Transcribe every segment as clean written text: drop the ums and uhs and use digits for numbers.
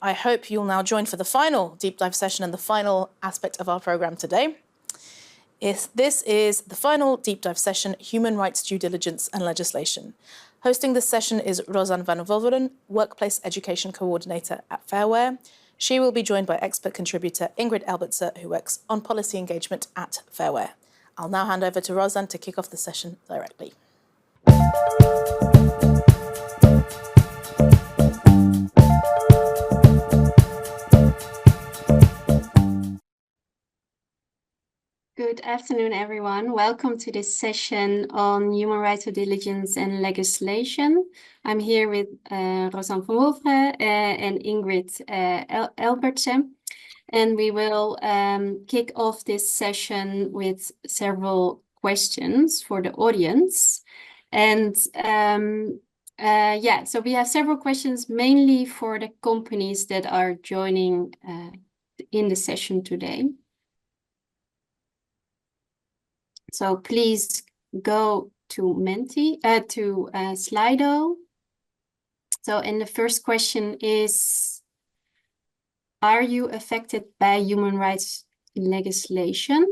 I hope you'll now join for the final deep dive session and the final aspect of our program today. This is the final deep dive session, Human Rights Due Diligence and Legislation. Hosting this session is Rosanne van Wolveren, Workplace Education Coordinator at Fairware. She will be joined by expert contributor Ingrid Albertser, who works on policy engagement at Fairware. I'll now hand over to Rosanne to kick off the session directly. Good afternoon, everyone. Welcome to this session on human rights due diligence and legislation. I'm here with Rosanne van Wolveren and Ingrid Albertsen, and we will kick off this session with several questions for the audience. And so we have several questions mainly for the companies that are joining in the session today. So please go to Slido. So, and the first question is, are you affected by human rights legislation?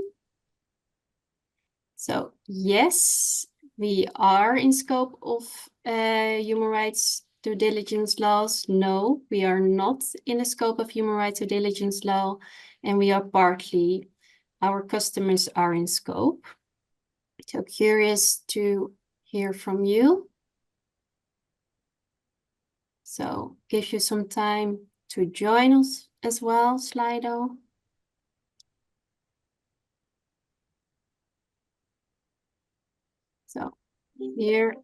So yes, we are in scope of human rights due diligence laws. No, we are not in the scope of human rights due diligence law, and we are partly, our customers are in scope. So curious to hear from you. So give you some time to join us as well, Slido. So here,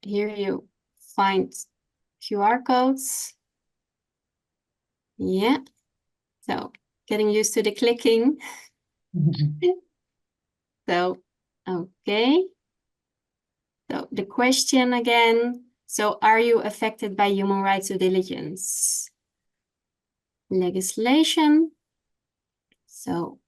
here you find QR codes. Yeah, so getting used to the clicking. So, okay. So the question again, so are you affected by human rights due diligence legislation? So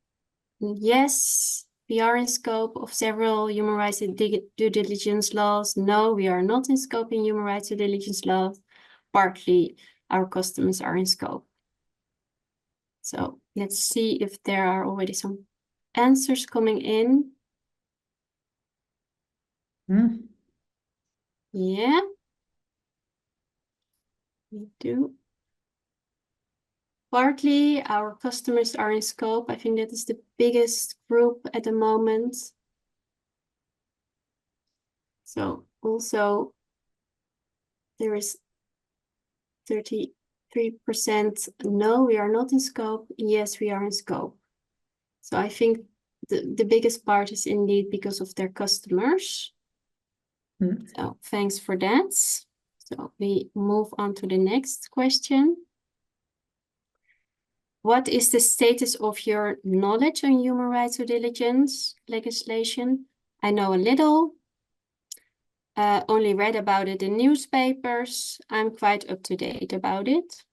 yes, we are in scope of several human rights due diligence laws. No, we are not in scope in human rights due diligence laws. Partly our customers are in scope. So let's see if there are already some answers coming in. Yeah, we do. Partly our customers are in scope. I think that is the biggest group at the moment. So also there is 33% no, we are not in scope. Yes, we are in scope. So I think the biggest part is indeed because of their customers. So thanks for that. So we move on to the next question. What is the status of your knowledge on human rights due diligence legislation? I know a little, only read about it in newspapers. I'm quite up to date about it.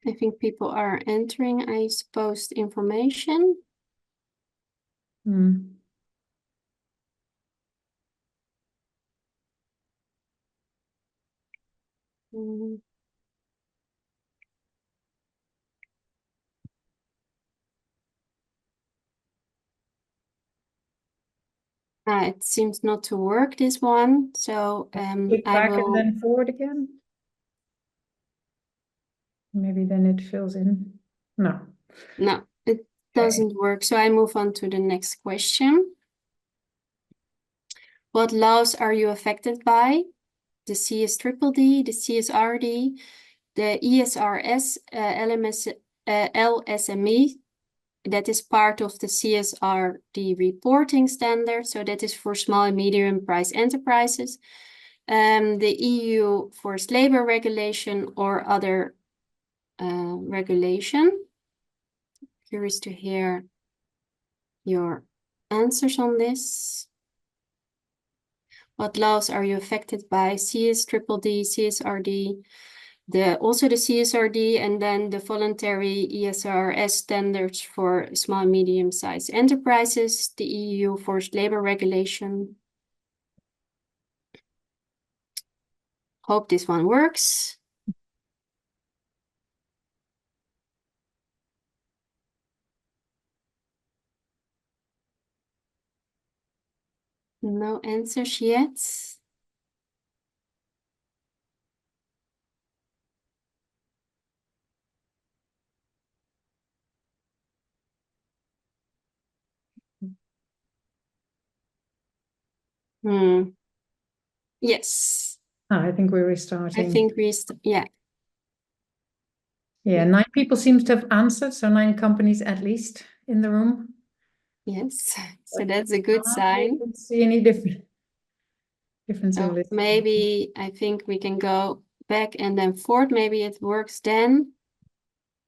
I think people are entering, I suppose, the information. It seems not to work, this one. So click back and then forward again. Maybe then it fills in. No. No, it doesn't work. So I move on to the next question. What laws are you affected by? The CSDDD, the CSRD, the ESRS, LSME, that is part of the CSRD reporting standard. So that is for small and medium-priced enterprises. the EU forced labor regulation or other regulation. Curious to hear your answers on this. What laws are you affected by? CSDD, CSRD, also the CSRD, and then the voluntary ESRS standards for small and medium-sized enterprises, the EU forced labor regulation. Hope this one works. No answers yet. Yes. I think we're restarting. I think yeah. Yeah, 9 people seem to have answered, so 9 companies at least in the room. Yes, so that's a good sign. I don't see any difference So in this. maybe I think we can go back and then forward. Maybe it works then.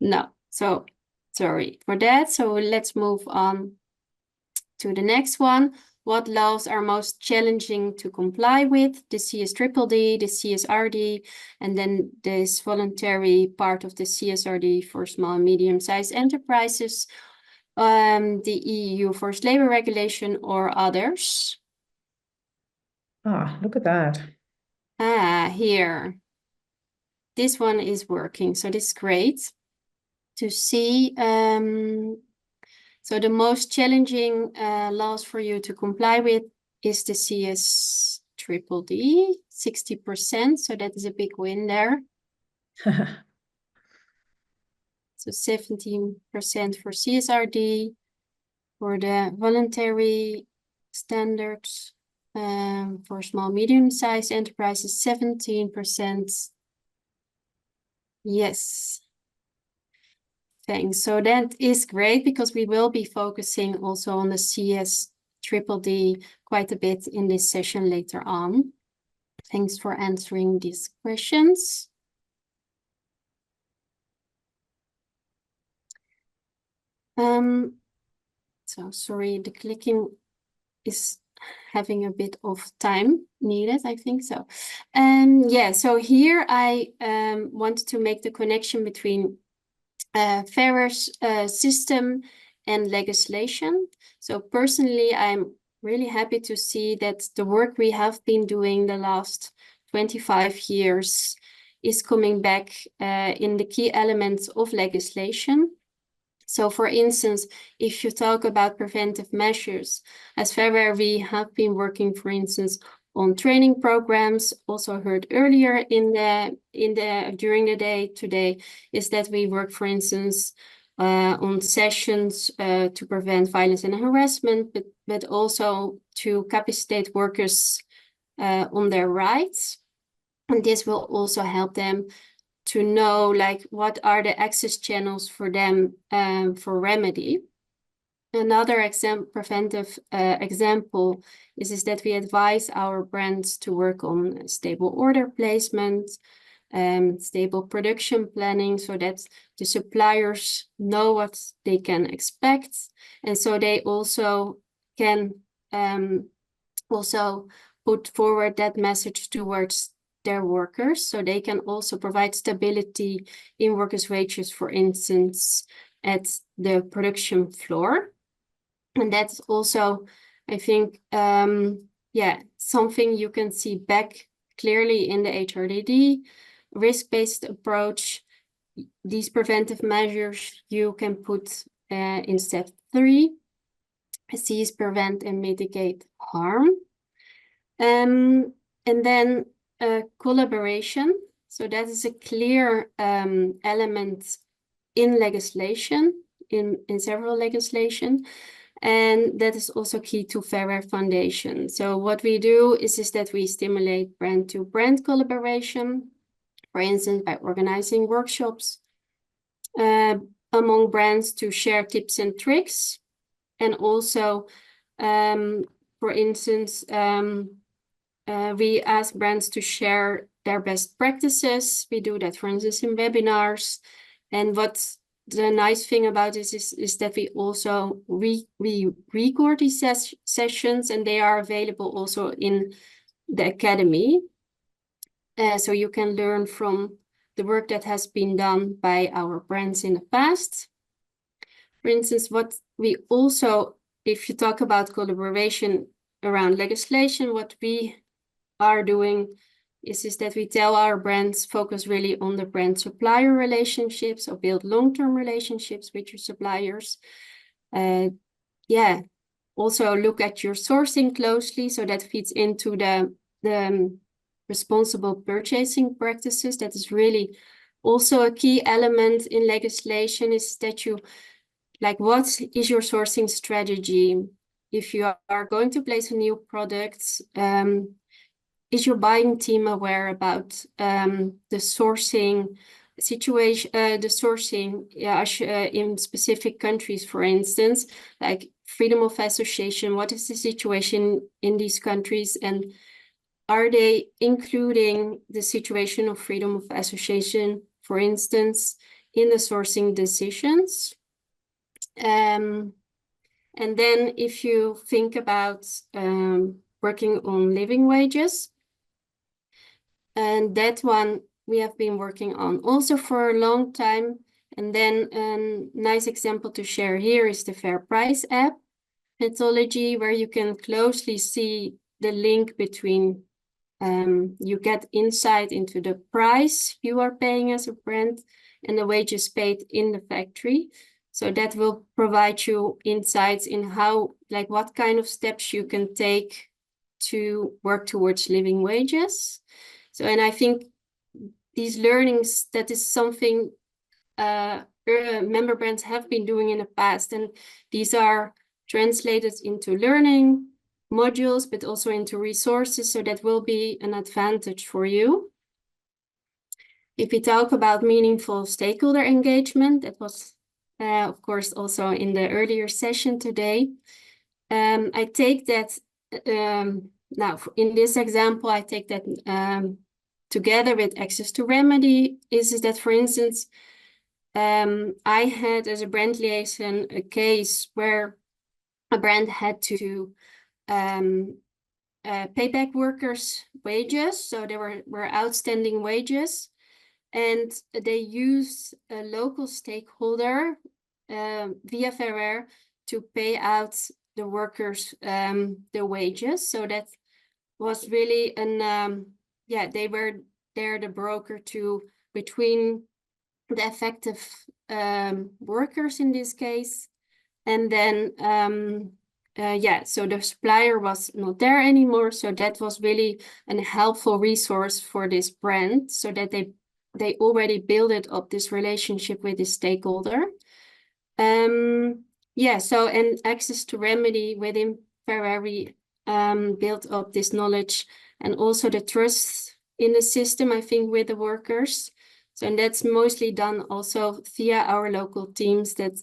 No, so sorry for that. So let's move on to the next one. What laws are most challenging to comply with? The CSDD, the CSRD, and then this voluntary part of the CSRD for small and medium-sized enterprises, the EU forced labor regulation or others. Ah, look at that. Here. This one is working, so this is great to see. So the most challenging laws for you to comply with is the CSDD, 60%. So that is a big win there. So 17% for CSRD, for the voluntary standards for small, medium-sized enterprises, 17%. Yes. Thanks. So that is great because we will be focusing also on the CSDD quite a bit in this session later on. Thanks for answering these questions. So sorry, the clicking is having a bit of time needed, I think so. Yeah, so here I wanted to make the connection between fairer system and legislation. So personally, I'm really happy to see that the work we have been doing the last 25 years is coming back in the key elements of legislation. So for instance, if you talk about preventive measures, as Fairer, we have been working, for instance, on training programs. Also heard earlier during the day today is that we work, for instance, on sessions to prevent violence and harassment, but also to capacitate workers on their rights. And this will also help them to know like what are the access channels for them for remedy. Another preventive example is that we advise our brands to work on stable order placement, stable production planning, so that the suppliers know what they can expect, and so they also can also put forward that message towards their workers, so they can also provide stability in workers' wages, for instance, at the production floor. And that's also, I think, yeah, something you can see back clearly in the HRDD, risk-based approach. These preventive measures you can put in step 3, seize, prevent, and mitigate harm. And then collaboration. So that is a clear element in legislation, in several legislation. And that is also key to Fairer Foundation. So what we do is that we stimulate brand-to-brand collaboration, for instance, by organizing workshops among brands to share tips and tricks. And also, for instance, we ask brands to share their best practices. We do that, for instance, in webinars. And what the nice thing about this is that we also we record these sessions, and they are available also in the academy. So you can learn from the work that has been done by our brands in the past. For instance, what we also, if you talk about collaboration around legislation, what we are doing is that we tell our brands focus really on the brand supplier relationships, or build long-term relationships with your suppliers. Also look at your sourcing closely, so that feeds into the responsible purchasing practices. That is really also a key element in legislation, is that you, like, what is your sourcing strategy? If you are going to place a new product, is your buying team aware about the sourcing situation, in specific countries, for instance, like freedom of association? What is the situation in these countries, and are they including the situation of freedom of association, for instance, in the sourcing decisions? And then if you think about working on living wages, and that one we have been working on also for a long time. And then a nice example to share here is the Fair Price app methodology, where you can closely see the link between, you get insight into the price you are paying as a brand and the wages paid in the factory. So that will provide you insights in how, like, what kind of steps you can take to work towards living wages. So, and I think these learnings, that is something member brands have been doing in the past, and these are translated into learning modules, but also into resources, so that will be an advantage for you. If we talk about meaningful stakeholder engagement, that was, of course, also in the earlier session today. I take that, now in this example, I take that together with access to remedy, is that, for instance, I had as a brand liaison a case where a brand had to pay back workers' wages. So there were outstanding wages, and they used a local stakeholder via Ferrer to pay out the workers their wages. So that was really an they were there, the broker between the affected workers in this case, and then so the supplier was not there anymore. So that was really a helpful resource for this brand, so that they already built up this relationship with the stakeholder. So, and access to remedy within Ferrari built up this knowledge and also the trust in the system, I think, with the workers. So, and that's mostly done also via our local teams that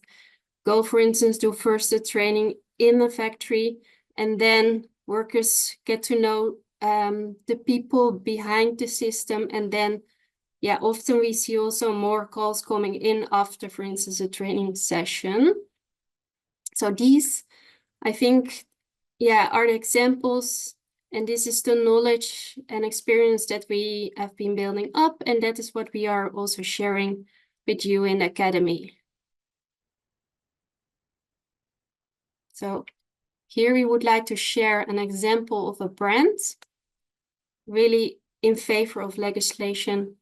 go, for instance, do first the training in the factory, and then workers get to know the people behind the system. And then, often we see also more calls coming in after, for instance, a training session. So these, I think, are the examples, and this is the knowledge and experience that we have been building up, and that is what we are also sharing with you in the academy. So here we would like to share an example of a brand really in favor of legislation.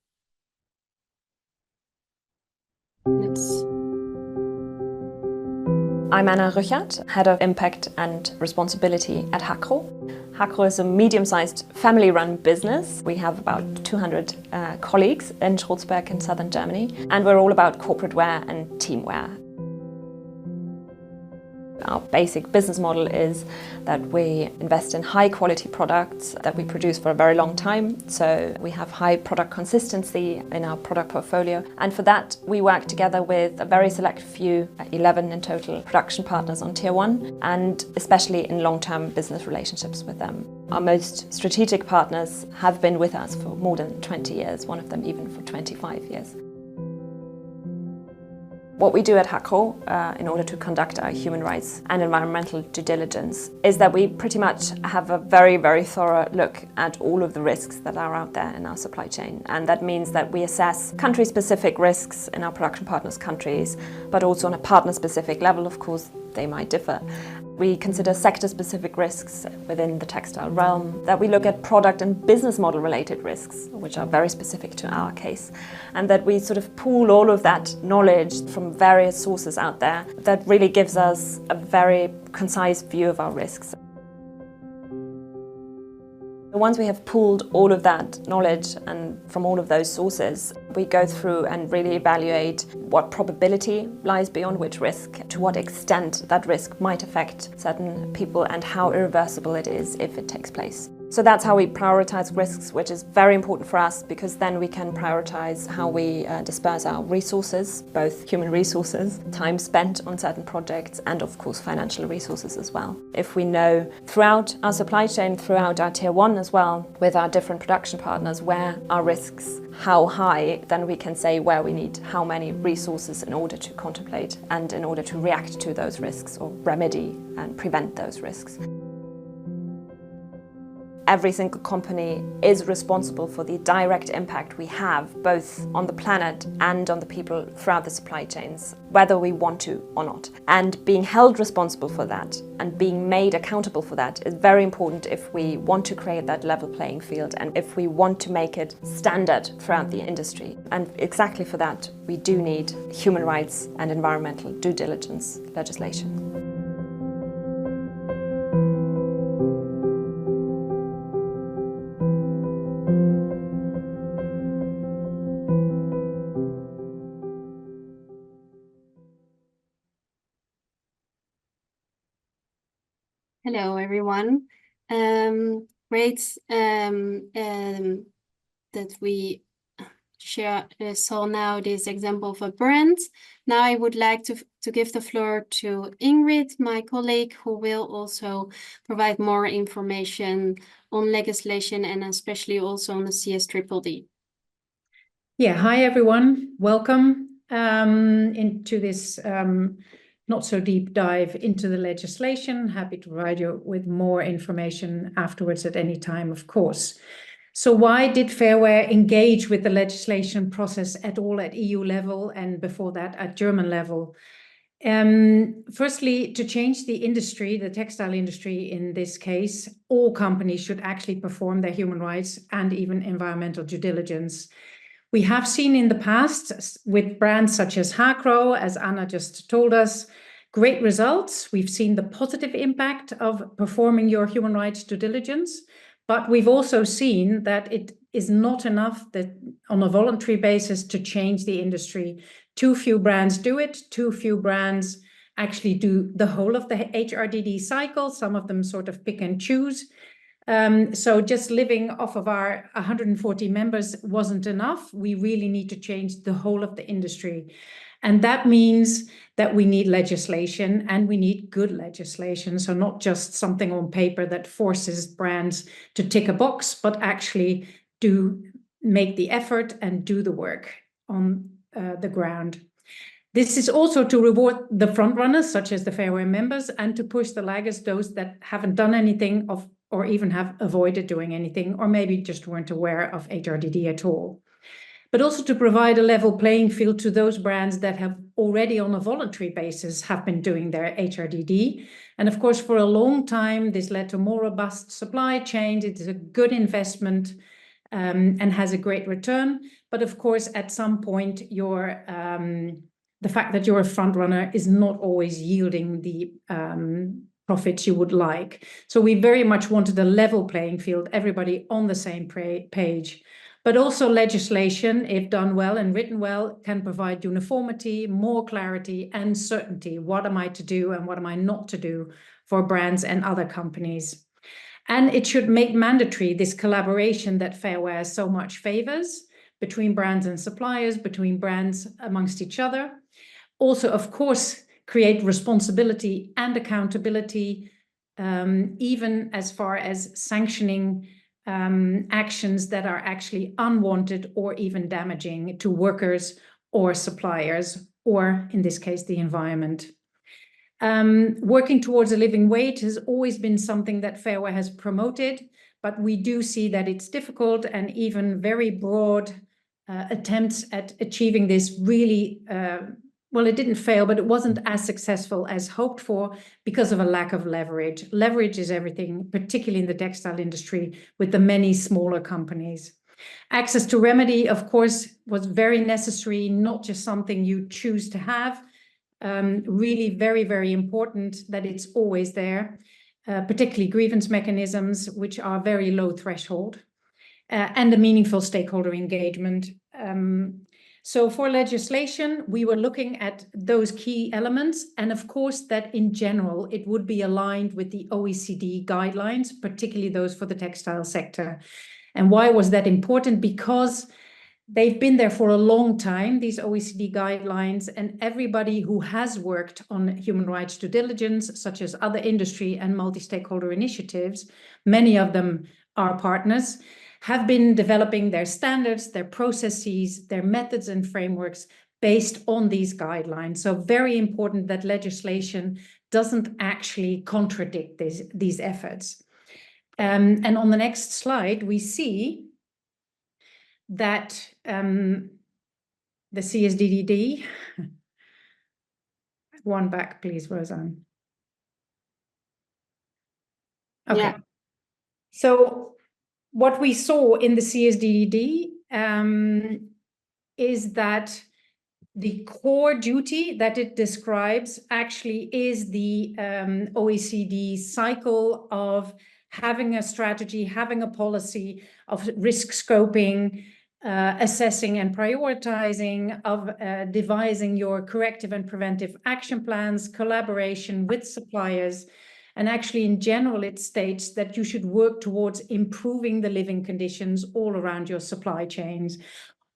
I'm Anna Ruchert, Head of Impact and Responsibility at Hakro. Hakro is a medium-sized family-run business. We have about 200 colleagues in Schulzberg in southern Germany, and we're all about corporate wear and team wear. Our basic business model is that we invest in high quality products that we produce for a very long time. So we have high product consistency in our product portfolio. And for that, we work together with a very select few, 11 in total, production partners on tier 1, and especially in long-term business relationships with them. Our most strategic partners have been with us for more than 20 years, one of them even for 25 years. What we do at Hakro, in order to conduct our human rights and environmental due diligence, is that we pretty much have a very, very thorough look at all of the risks that are out there in our supply chain. And that means that we assess country-specific risks in our production partners' countries, but also on a partner-specific level, of course, they might differ. We consider sector-specific risks within the textile realm, that we look at product and business model related risks, which are very specific to our case, and that we sort of pool all of that knowledge from various sources out there that really gives us a very concise view of our risks. Once we have pooled all of that knowledge and from all of those sources, we go through and really evaluate what probability lies beyond which risk, to what extent that risk might affect certain people, and how irreversible it is if it takes place. So that's how we prioritize risks, which is very important for us, because then we can prioritize how we disperse our resources, both human resources, time spent on certain projects, and of course financial resources as well. If we know throughout our supply chain, throughout our tier 1 as well, with our different production partners, where our risks, how high, then we can say where we need how many resources in order to contemplate and in order to react to those risks or remedy and prevent those risks. Every single company is responsible for the direct impact we have, both on the planet and on the people throughout the supply chains, whether we want to or not. And being held responsible for that and being made accountable for that is very important if we want to create that level playing field and if we want to make it standard throughout the industry. And exactly for that, we do need human rights and environmental due diligence legislation. Hello, everyone. Great that we saw now this example of a brand. Now I would like to give the floor to Ingrid, my colleague, who will also provide more information on legislation and especially also on the CSDDD. Yeah, hi everyone. Welcome into this not so deep dive into the legislation. Happy to provide you with more information afterwards at any time, of course. So why did Fairware engage with the legislation process at all at EU level and before that at German level? Firstly, to change the industry, the textile industry in this case, all companies should actually perform their human rights and even environmental due diligence. We have seen in the past with brands such as Hakro, as Anna just told us, great results. We've seen the positive impact of performing your human rights due diligence, but we've also seen that it is not enough that on a voluntary basis to change the industry. Too few brands do it, too few brands actually do the whole of the HRDD cycle. Some of them sort of pick and choose. So just living off of our 140 members wasn't enough. We really need to change the whole of the industry. And that means that we need legislation, and we need good legislation. So not just something on paper that forces brands to tick a box, but actually do make the effort and do the work on the ground. This is also to reward the frontrunners, such as the Fairware members, and to push the laggers, those that haven't done anything or even have avoided doing anything, or maybe just weren't aware of HRDD at all. But also to provide a level playing field to those brands that have already on a voluntary basis have been doing their HRDD. And of course, for a long time, this led to more robust supply chains. It is a good investment and has a great return. But of course, at some point, the fact that you're a front runner is not always yielding the profits you would like. So we very much wanted a level playing field, everybody on the same page. But also legislation, if done well and written well, can provide uniformity, more clarity and certainty. What am I to do and what am I not to do for brands and other companies? And it should make mandatory this collaboration that Fair Wear so much favors between brands and suppliers, between brands amongst each other. Also, of course, create responsibility and accountability, even as far as sanctioning actions that are actually unwanted or even damaging to workers or suppliers, or in this case, the environment. Working towards a living wage has always been something that Fair Wear has promoted, but we do see that it's difficult, and even very broad attempts at achieving this really, well, it didn't fail, but it wasn't as successful as hoped for because of a lack of leverage. Leverage is everything, particularly in the textile industry with the many smaller companies. Access to remedy, of course, was very necessary, not just something you choose to have. Really very, very important that it's always there, particularly grievance mechanisms, which are very low threshold, and a meaningful stakeholder engagement. So for legislation, we were looking at those key elements, and of course that in general, it would be aligned with the OECD guidelines, particularly those for the textile sector. And why was that important? Because they've been there for a long time, these OECD guidelines, and everybody who has worked on human rights due diligence, such as other industry and multi-stakeholder initiatives, many of them are partners, have been developing their standards, their processes, their methods and frameworks based on these guidelines. So very important that legislation doesn't actually contradict these efforts. And on the next slide, we see that the CSDDD, one back, please, Roseanne. Okay. Yeah. So what we saw in the CSDDD is that the core duty that it describes actually is the OECD cycle of having a strategy, having a policy of risk scoping, assessing and prioritizing, of devising your corrective and preventive action plans, collaboration with suppliers. And actually, in general, it states that you should work towards improving the living conditions all around your supply chains.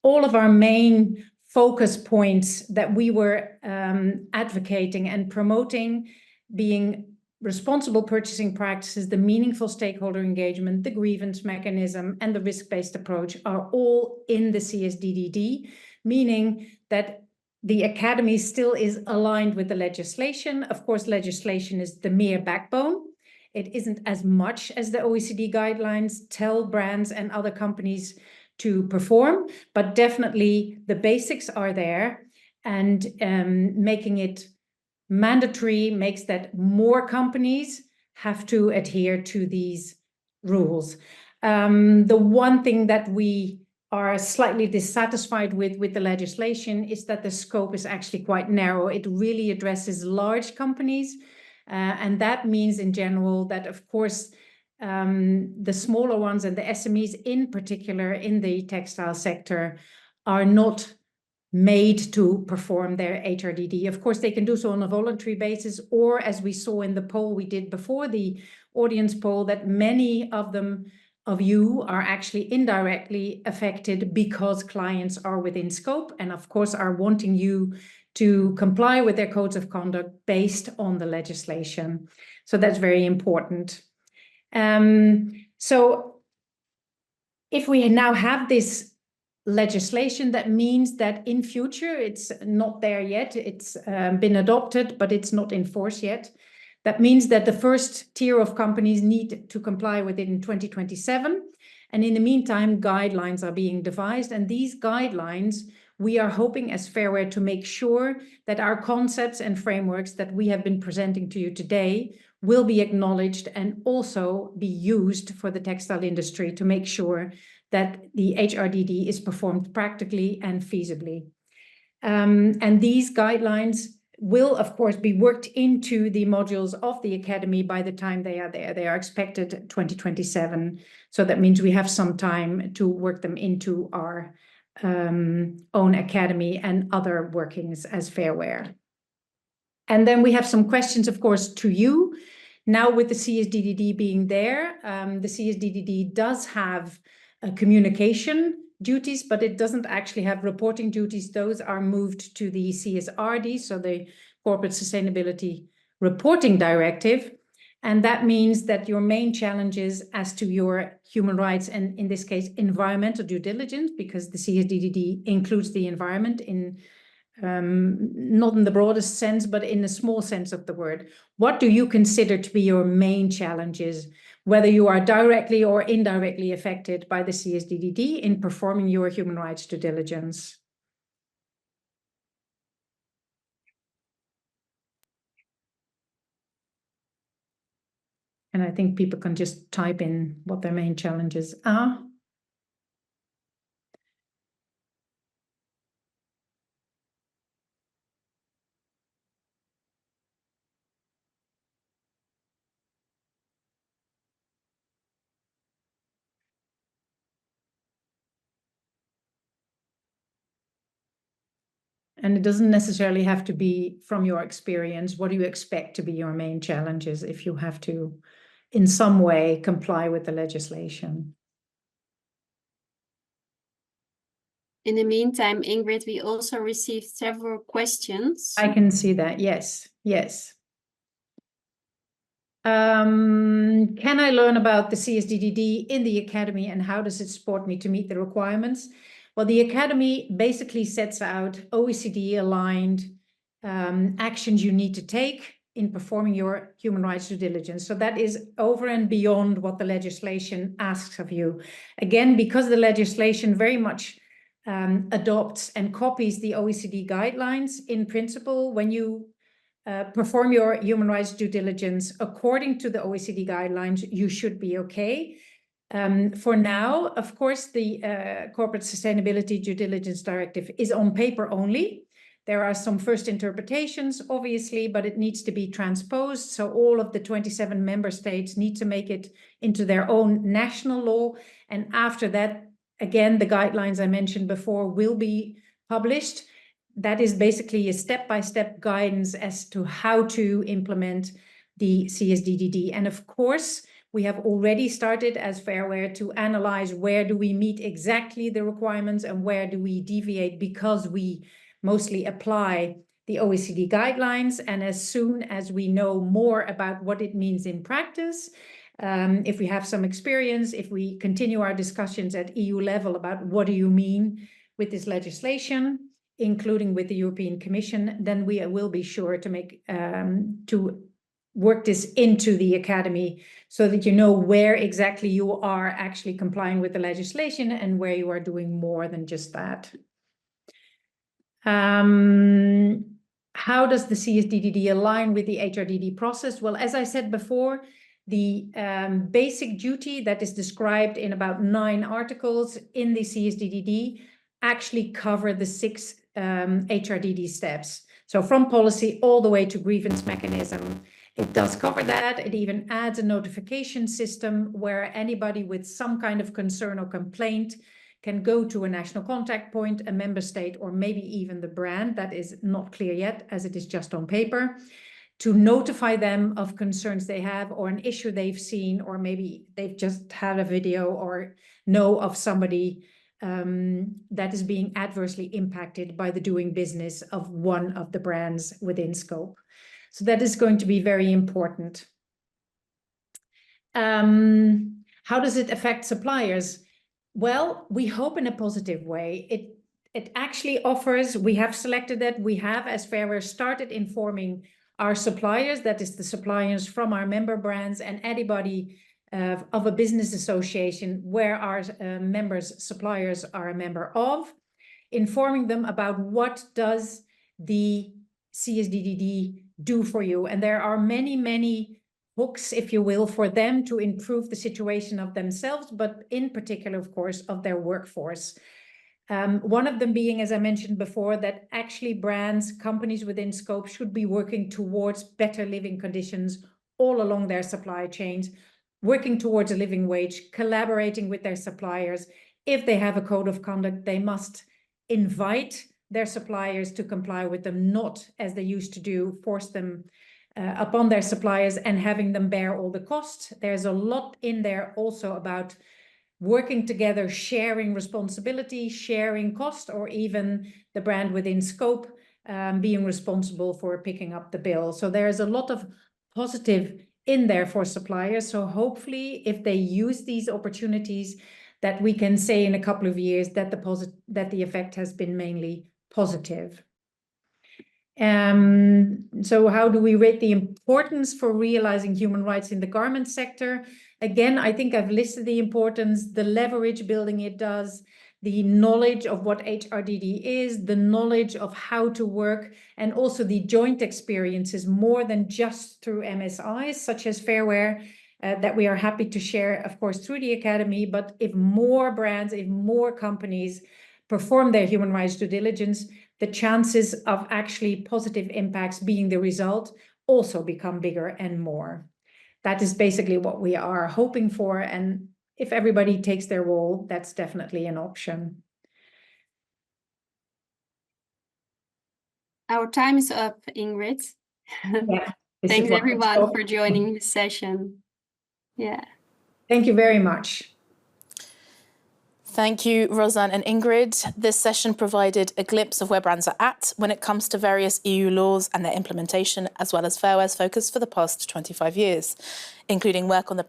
All of our main focus points that we were advocating and promoting, being responsible purchasing practices, the meaningful stakeholder engagement, the grievance mechanism, and the risk-based approach, are all in the CSDDD, meaning that the Academy still is aligned with the legislation. Of course, legislation is the mere backbone. It isn't as much as the OECD guidelines tell brands and other companies to perform, but definitely the basics are there, and making it mandatory makes that more companies have to adhere to these rules. The one thing that we are slightly dissatisfied with the legislation is that the scope is actually quite narrow. It really addresses large companies, and that means in general that, of course, the smaller ones and the SMEs in particular in the textile sector are not made to perform their HRDD. Of course, they can do so on a voluntary basis, or as we saw in the poll we did before the audience poll, that many of you are actually indirectly affected because clients are within scope and of course are wanting you to comply with their codes of conduct based on the legislation. So that's very important. So if we now have this legislation, that means that in future, it's not there yet, it's been adopted, but it's not in force yet. That means that the first tier of companies need to comply with it in 2027. And in the meantime, guidelines are being devised. And these guidelines, we are hoping as Fair Wear to make sure that our concepts and frameworks that we have been presenting to you today will be acknowledged and also be used for the textile industry to make sure that the HRDD is performed practically and feasibly. And these guidelines will, of course, be worked into the modules of the academy by the time they are there. They are expected 2027. So that means we have some time to work them into our own academy and other workings as Fairware. And then we have some questions, of course, to you. Now with the CSDDD being there, the CSDDD does have communication duties, but it doesn't actually have reporting duties. Those are moved to the CSRD, so the Corporate Sustainability Reporting Directive. And that means that your main challenges as to your human rights, and in this case, environmental due diligence, because the CSDDD includes the environment in not in the broadest sense, but in a small sense of the word. What do you consider to be your main challenges, whether you are directly or indirectly affected by the CSDDD in performing your human rights due diligence? And I think people can just type in what their main challenges are. And it doesn't necessarily have to be from your experience. What do you expect to be your main challenges if you have to, in some way, comply with the legislation? In the meantime, Ingrid, we also received several questions. I can see that. Yes, yes. Can I learn about the CSDDD in the academy and how does it support me to meet the requirements? Well, the academy basically sets out OECD aligned actions you need to take in performing your human rights due diligence. So that is over and beyond what the legislation asks of you. Again, because the legislation very much adopts and copies the OECD guidelines in principle, when you perform your human rights due diligence according to the OECD guidelines, you should be okay. For now, of course, the Corporate Sustainability Due Diligence Directive is on paper only. There are some first interpretations, obviously, but it needs to be transposed. So all of the 27 member states need to make it into their own national law. And after that, again, the guidelines I mentioned before will be published. That is basically a step-by-step guidance as to how to implement the CSDDD. And of course, we have already started as Fairware to analyze where do we meet exactly the requirements and where do we deviate because we mostly apply the OECD guidelines. And as soon as we know more about what it means in practice, if we have some experience, if we continue our discussions at EU level about what do you mean with this legislation, including with the European Commission, then we will be sure to make to work this into the academy so that you know where exactly you are actually complying with the legislation and where you are doing more than just that. How does the CSDDD align with the HRDD process? Well, as I said before, the basic duty that is described in about 9 articles in the CSDDD actually cover the 6 HRDD steps. So from policy all the way to grievance mechanism. It does cover that. It even adds a notification system where anybody with some kind of concern or complaint can go to a national contact point, a member state, or maybe even the brand. That is not clear yet, as it is just on paper, to notify them of concerns they have or an issue they've seen, or maybe they've just had a video or know of somebody that is being adversely impacted by the doing business of one of the brands within scope. So that is going to be very important. How does it affect suppliers? Well, we hope in a positive way. It actually offers, we have selected that, we have as Fairware started informing our suppliers, that is the suppliers from our member brands and anybody of a business association where our members, suppliers are a member of, informing them about what does the CSDDD do for you. And there are many, many hooks, if you will, for them to improve the situation of themselves, but in particular, of course, of their workforce. One of them being, as I mentioned before, that actually brands, companies within scope should be working towards better living conditions all along their supply chains, working towards a living wage, collaborating with their suppliers. If they have a code of conduct, they must invite their suppliers to comply with them, not, as they used to do, force them upon their suppliers and having them bear all the costs. There's a lot in there also about working together, sharing responsibility, sharing cost, or even the brand within scope being responsible for picking up the bill. So there's a lot of positive in there for suppliers. So hopefully, if they use these opportunities, that we can say in a couple of years that the effect has been mainly positive. So how do we rate the importance for realizing human rights in the garment sector? Again, I think I've listed the importance, the leverage building it does, the knowledge of what HRDD is, the knowledge of how to work, and also the joint experiences more than just through MSIs, such as Fair Wear, that we are happy to share, of course, through the Academy. But if more brands, if more companies perform their human rights due diligence, the chances of actually positive impacts being the result also become bigger and more. That is basically what we are hoping for. And if everybody takes their role, that's definitely an option. Our time is up, Ingrid. Yeah, Thanks everyone for joining this session. Yeah. Thank you very much. Thank you, Rosanne and Ingrid. This session provided a glimpse of where brands are at when it comes to various EU laws and their implementation, as well as Fair Wear's focus for the past 25 years, including work on the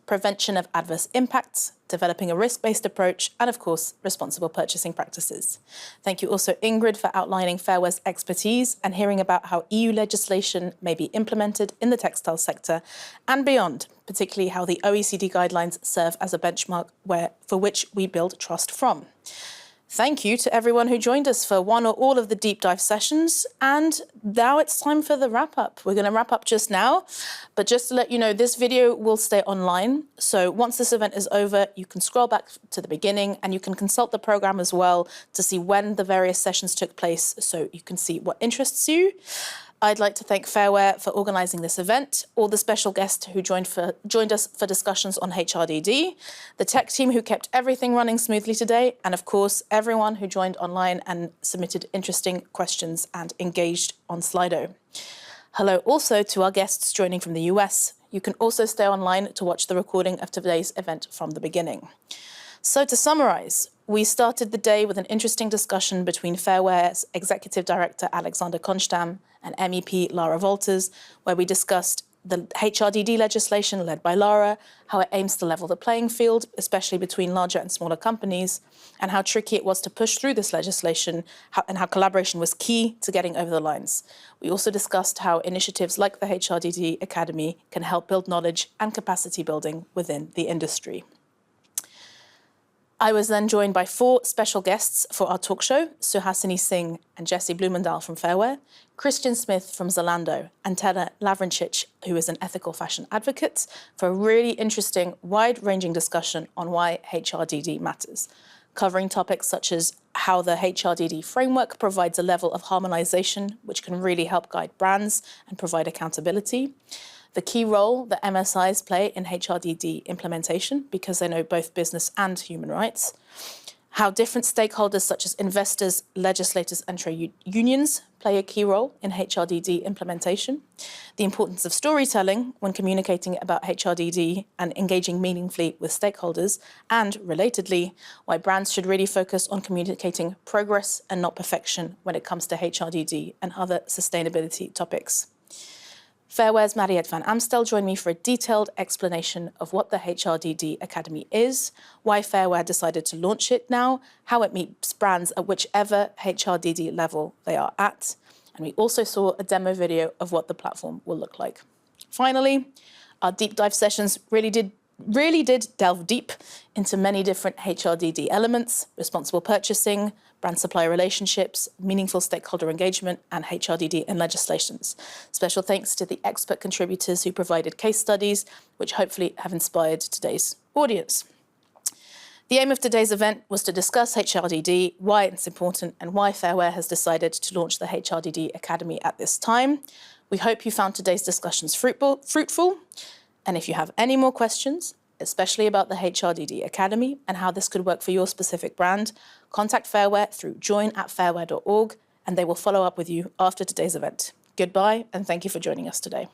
prevention of adverse impacts, developing a risk-based approach, and of course, responsible purchasing practices. Thank you also, Ingrid, for outlining Fair Wear's expertise and hearing about how EU legislation may be implemented in the textile sector and beyond, particularly how the OECD guidelines serve as a benchmark for which we build trust from. Thank you to everyone who joined us for one or all of the deep dive sessions. And now it's time for the wrap up. We're going to wrap up just now, but just to let you know, this video will stay online. So once this event is over, you can scroll back to the beginning and you can consult the program as well to see when the various sessions took place so you can see what interests you. I'd like to thank Fair Wear for organising this event, all the special guests who joined us for discussions on HRDD, the tech team who kept everything running smoothly today, and of course, everyone who joined online and submitted interesting questions and engaged on Slido. Hello also to our guests joining from the US. You can also stay online to watch the recording of today's event from the beginning. So to summarise, we started the day with an interesting discussion between Fair Wear's Executive Director Alexander Konstam and MEP Lara Wolters, where we discussed the HRDD legislation led by Lara, how it aims to level the playing field, especially between larger and smaller companies, and how tricky it was to push through this legislation, and how collaboration was key to getting over the lines. We also discussed how initiatives like the HRDD Academy can help build knowledge and capacity building within the industry. I was then joined by 4 special guests for our talk show, Suhasini Singh and Jesse Blumendahl from Fair Wear, Christian Smith from Zalando, and Tena Lavrancic, who is an ethical fashion advocate, for a really interesting, wide-ranging discussion on why HRDD matters, covering topics such as how the HRDD framework provides a level of harmonisation which can really help guide brands and provide accountability, the key role that MSIs play in HRDD implementation because they know both business and human rights, how different stakeholders such as investors, legislators and trade unions play a key role in HRDD implementation, the importance of storytelling when communicating about HRDD and engaging meaningfully with stakeholders, and relatedly, why brands should really focus on communicating progress and not perfection when it comes to HRDD and other sustainability topics. Fair Wear's Mariette van Amstel joined me for a detailed explanation of what the HRDD Academy is, why Fair Wear decided to launch it now, how it meets brands at whichever HRDD level they are at, and we also saw a demo video of what the platform will look like. Finally, our deep dive sessions really did delve deep into many different HRDD elements: responsible purchasing, brand-supplier relationships, meaningful stakeholder engagement, and HRDD and legislations. Special thanks to the expert contributors who provided case studies, which hopefully have inspired today's audience. The aim of today's event was to discuss HRDD, why it's important, and why Fairware has decided to launch the HRDD Academy at this time. We hope you found today's discussions fruitful. And if you have any more questions, especially about the HRDD Academy and how this could work for your specific brand, contact Fairware through join@fairware.org, and they will follow up with you after today's event. Goodbye, and thank you for joining us today.